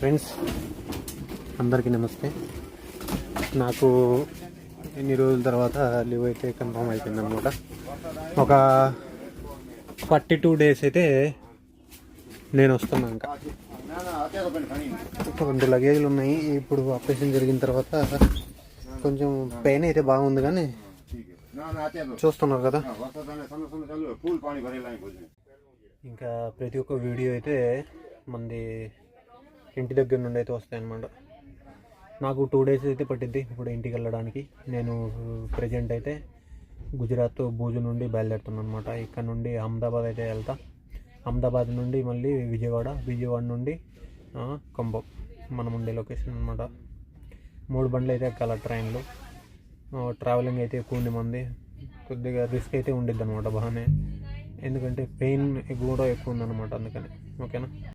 Friends అందరికీ నమస్తే. నాకు ఎన్ని రోజుల తర్వాత లీవ్ అయితే కన్ఫర్మ్ అయిపోయింది అనమాట. ఒక 42 days అయితే నేను వస్తున్నా. ఇంకా 2 లగేజ్లు ఉన్నాయి. ఇప్పుడు ఆపరేషన్ జరిగిన తర్వాత కొంచెం పెయిన్ అయితే బాగుంది, కానీ చూస్తున్నారు కదా, ఇంకా ప్రతి ఒక్క వీడియో అయితే మంది ఇంటి దగ్గర నుండి అయితే వస్తాయన్నమాట. నాకు 2 days అయితే పట్టిద్ది ఇప్పుడు ఇంటికి వెళ్ళడానికి. నేను ప్రజెంట్ అయితే గుజరాత్ భూజ్ నుండి బయలుదేరుతున్నాను అనమాట. ఇక్కడ నుండి అహ్మదాబాద్ అయితే వెళ్తా. అహ్మదాబాద్ నుండి మళ్ళీ విజయవాడ నుండి ఖమ్మం మనం ఉండే లొకేషన్ అనమాట. 3 బండ్లు అయితే ఎక్కాల ట్రైన్లు. ట్రావెలింగ్ అయితే ఎక్కువ ఉంది మంది. కొద్దిగా రిస్క్ అయితే ఉండిద్ది అనమాట బాగానే, ఎందుకంటే పెయిన్ కూడా ఎక్కువ ఉందన్నమాట. అందుకని ఓకేనా.